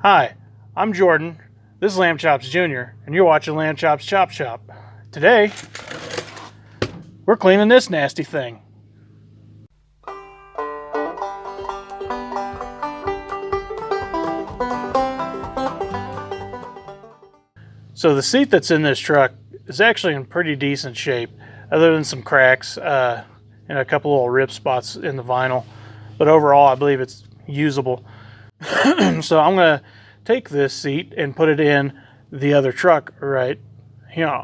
Hi, I'm Jordan. This is Lamb Chops Jr., and you're watching Lamb Chops Chop Shop. Today, we're cleaning this nasty thing. So the seat that's in this truck is actually in pretty decent shape, other than some cracks and a couple little rip spots in the vinyl. But overall, I believe it's usable. So I'm going to take this seat and put it in the other truck right here.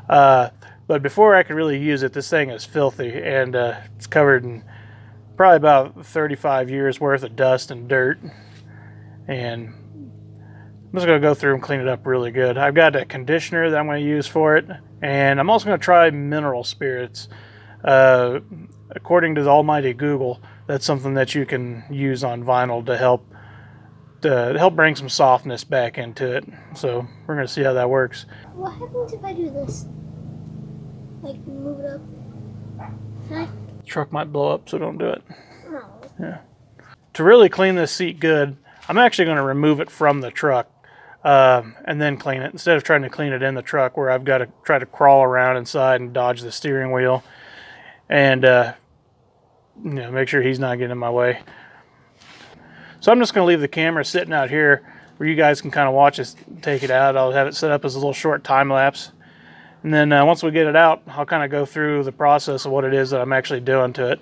But before I could really use it, this thing is filthy, and it's covered in probably about 35 years worth of dust and dirt. And I'm just going to go through and clean it up really good. I've got a conditioner that I'm going to use for it, and I'm also going to try mineral spirits. According to the almighty Google, that's something that you can use on vinyl to help bring some softness back into it. So we're going to see how that works. What happens if I do this? Like move it up? Huh? The truck might blow up, so don't do it. No. Yeah. To really clean this seat good, I'm actually going to remove it from the truck and then clean it, instead of trying to clean it in the truck where I've got to try to crawl around inside and dodge the steering wheel and make sure he's not getting in my way. So I'm just going to leave the camera sitting out here where you guys can kind of watch us take it out. I'll have it set up as a little short time lapse. And then once we get it out, I'll kind of go through the process of what it is that I'm actually doing to it.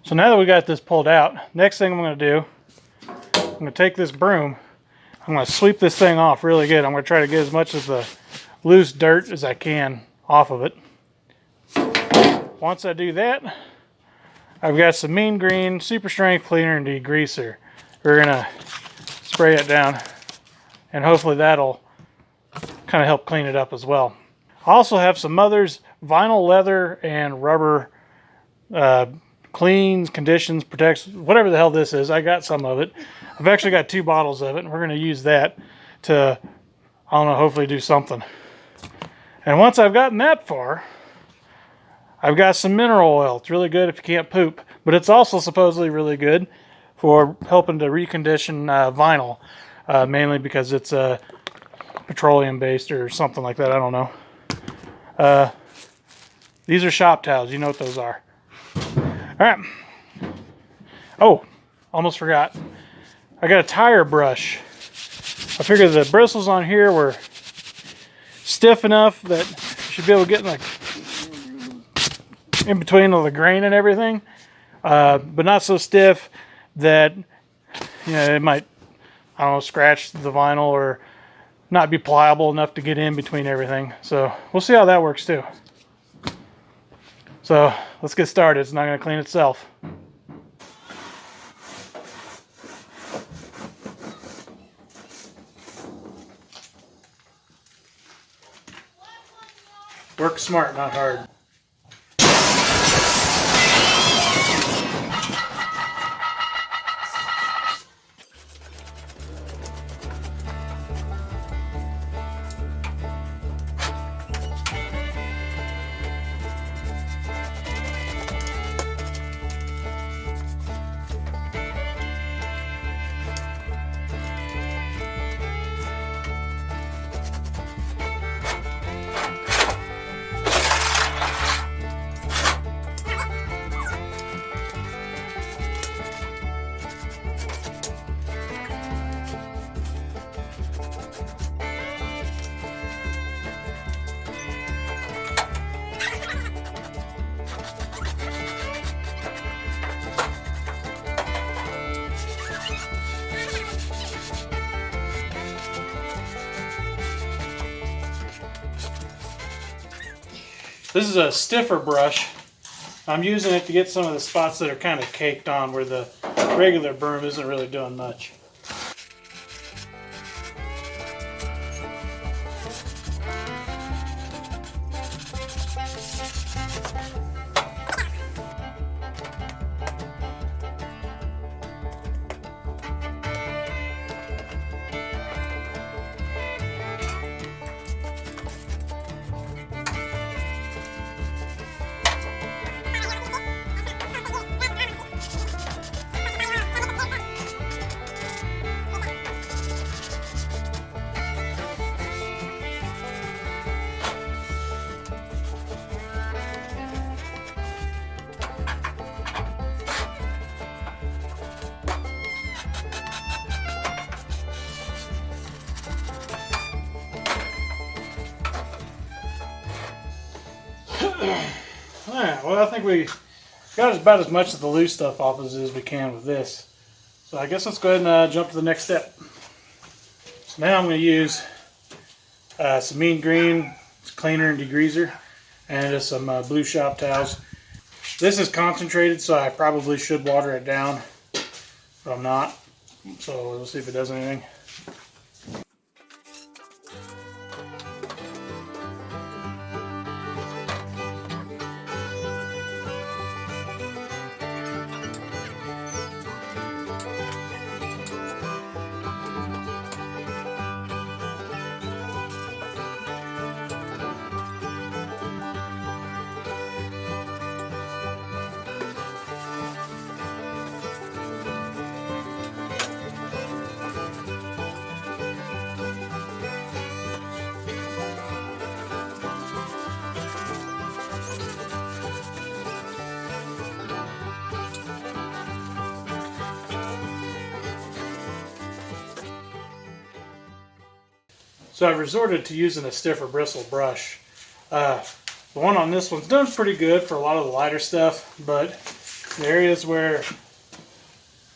So now that we got this pulled out, next thing I'm going to do, I'm going to take this broom, I'm going to sweep this thing off really good. I'm going to try to get as much of the loose dirt as I can off of it. Once I do that, I've got some Mean Green Super Strength Cleaner and Degreaser. We're going to spray it down, and hopefully that'll kind of help clean it up as well. I also have some Mother's Vinyl Leather and Rubber cleans, conditions, protects, whatever the hell this is. I got some of it. I've actually got 2 bottles of it, and we're going to use that to, I don't know, hopefully do something. And once I've gotten that far, I've got some mineral oil. It's really good if you can't poop, but it's also supposedly really good for helping to recondition vinyl, mainly because it's petroleum based or something like that. I don't know. These are shop towels. You know what those are. All right. Oh, almost forgot. I got a tire brush. I figured the bristles on here were stiff enough that you should be able to get in between all the grain and everything, but not so stiff that it might, I don't know, scratch the vinyl or not be pliable enough to get in between everything. So we'll see how that works too. So let's get started. It's not going to clean itself. Work smart, not hard. This is a stiffer brush. I'm using it to get some of the spots that are kind of caked on where the regular broom isn't really doing much. Alright, well I think we got about as much of the loose stuff off as we can with this. So I guess let's go ahead and jump to the next step. So now I'm going to use some mean green cleaner and degreaser and just some blue shop towels. This is concentrated, so I probably should water it down, but I'm not. So we'll see if it does anything. So I've resorted to using a stiffer bristle brush. The one on this one's done pretty good for a lot of the lighter stuff, but the areas where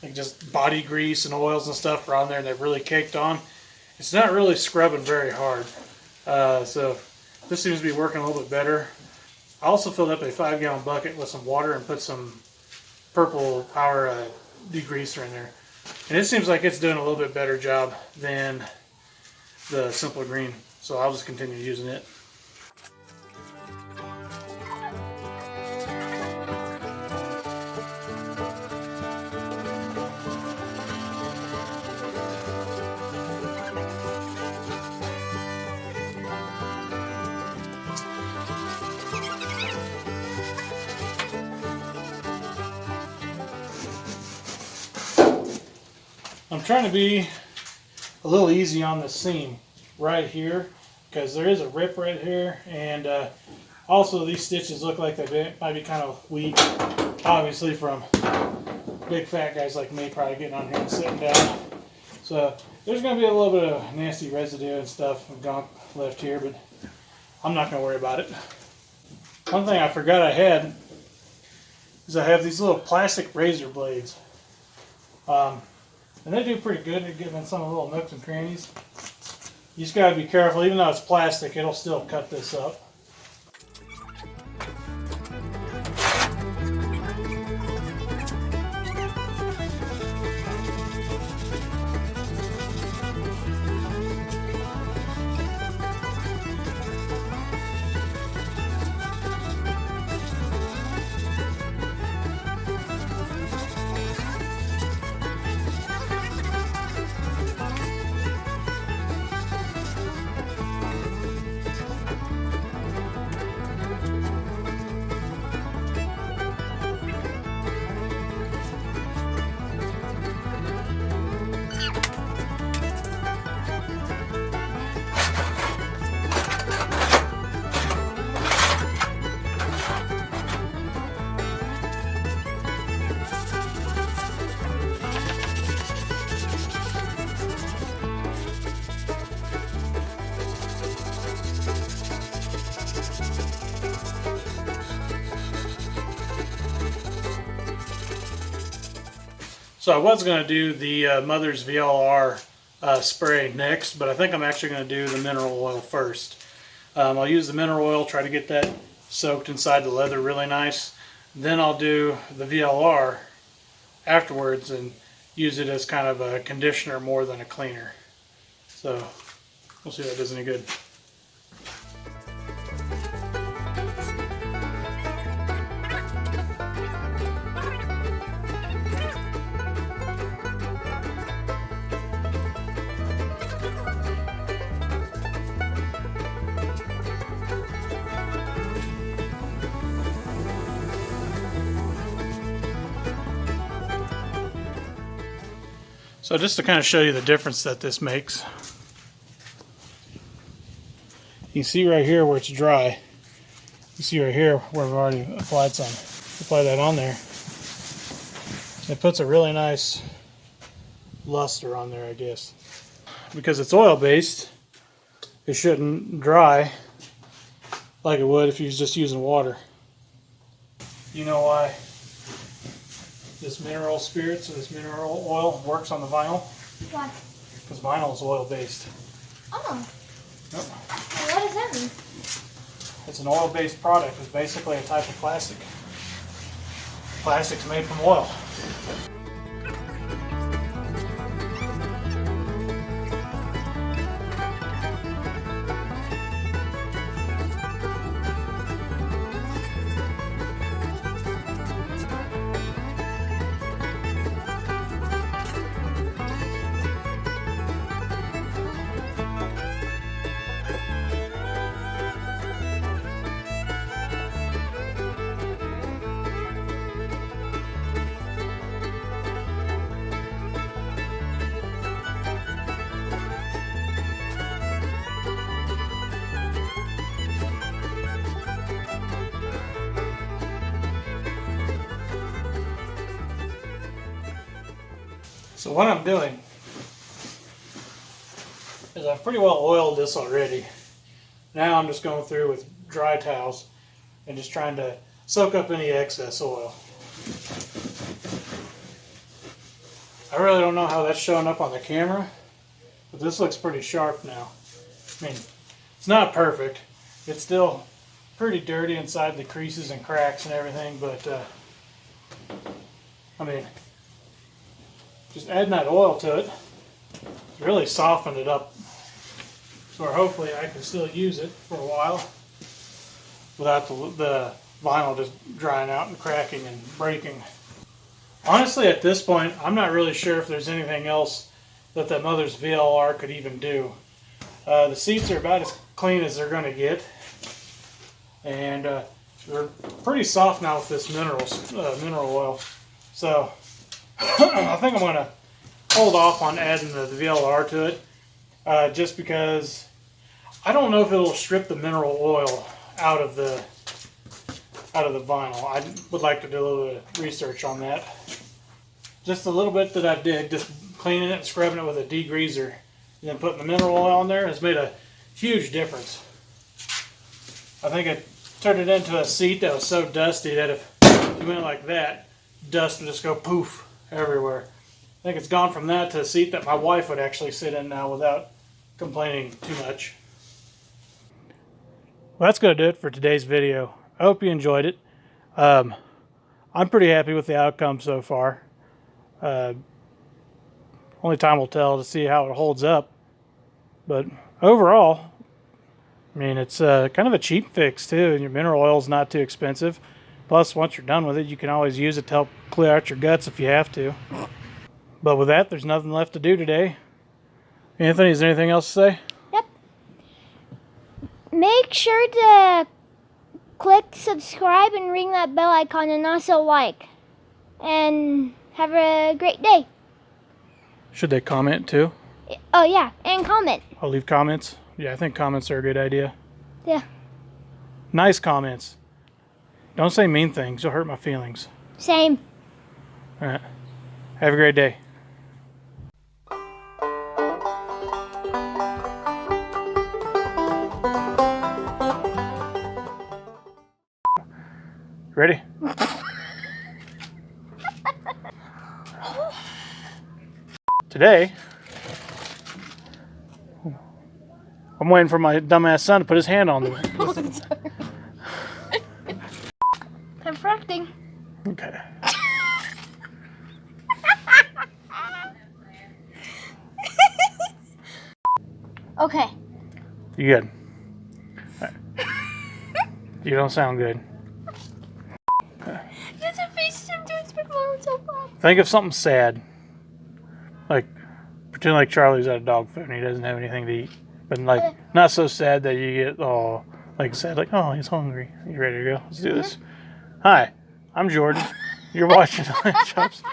like just body grease and oils and stuff are on there and they've really caked on, it's not really scrubbing very hard. So this seems to be working a little bit better. I also filled up a 5-gallon bucket with some water and put some purple power degreaser in there. And it seems like it's doing a little bit better job than the simple green, so I'll just continue using it. I'm trying to be a little easy on the seam right here because there is a rip right here, and Also, these stitches look like they might be kind of weak, obviously from big fat guys like me probably getting on here and sitting down. So there's going to be a little bit of nasty residue and stuff and gunk left here, but I'm not going to worry about it. One thing I forgot I had is I have these little plastic razor blades. And they do pretty good at getting in some of the little nooks and crannies. You just got to be careful. Even though it's plastic, it'll still cut this up. So I was going to do the Mother's VLR spray next, but I think I'm actually going to do the mineral oil first. I'll use the mineral oil, try to get that soaked inside the leather really nice. Then I'll do the VLR afterwards and use it as kind of a conditioner more than a cleaner. So we'll see if that does any good. So just to kind of show you the difference that this makes, you can see right here where it's dry. You see right here where we've already applied some. Apply that on there. It puts a really nice luster on there, I guess. Because it's oil-based, it shouldn't dry like it would if you was just using water. You know why this mineral spirits or this mineral oil works on the vinyl? Why? Because vinyl is oil-based. Oh. Yep. Well, what does that mean? It's an oil-based product. It's basically a type of plastic. Plastic's made from oil. So what I'm doing is I've pretty well oiled this already. Now I'm just going through with dry towels and just trying to soak up any excess oil. I really don't know how that's showing up on the camera, but this looks pretty sharp now. I mean, it's not perfect. It's still pretty dirty inside the creases and cracks and everything, but I mean, just adding that oil to it really softened it up. So hopefully I can still use it for a while without the vinyl just drying out and cracking and breaking. Honestly, at this point, I'm not really sure if there's anything else that the Mother's VLR could even do. The seats are about as clean as they're going to get, and they're pretty soft now with this mineral oil. So I think I'm going to hold off on adding the VLR to it, just because I don't know if it'll strip the mineral oil out of the out of the vinyl. I would like to do a little bit of research on that. Just a little bit that I did, just cleaning it and scrubbing it with a degreaser, and then putting the mineral oil on there has made a huge difference. I think I turned it into a seat that was so dusty that if you went like that, dust would just go poof everywhere. I think it's gone from that to a seat that my wife would actually sit in now without complaining too much. Well, that's going to do it for today's video. I hope you enjoyed it. I'm pretty happy with the outcome so far. Only time will tell to see how it holds up. But overall, I mean, it's kind of a cheap fix too, and your mineral oil is not too expensive. Plus, once you're done with it, you can always use it to help clear out your guts if you have to. But with that, there's nothing left to do today. Anthony, is there anything else to say? Yep. Make sure to click subscribe and ring that bell icon and also like. And have a great day. Should they comment too? Oh yeah, and comment. I'll leave comments. Yeah, I think comments are a good idea. Yeah. Nice comments. Don't say mean things. You'll hurt my feelings. Same. All right. Have a great day. Ready? Today, I'm waiting for my dumbass son to put his hand on the... I'm fracting. Okay. Okay. You good? Right. You don't sound good. There's a face to expect mom so bad. Think of something sad. Like, pretend like Charlie's at a dog food and he doesn't have anything to eat. But like, not so sad that you get, oh, like sad, like, oh, he's hungry. You ready to go? Let's do this. Hi, I'm Jordan. You're watching Chops.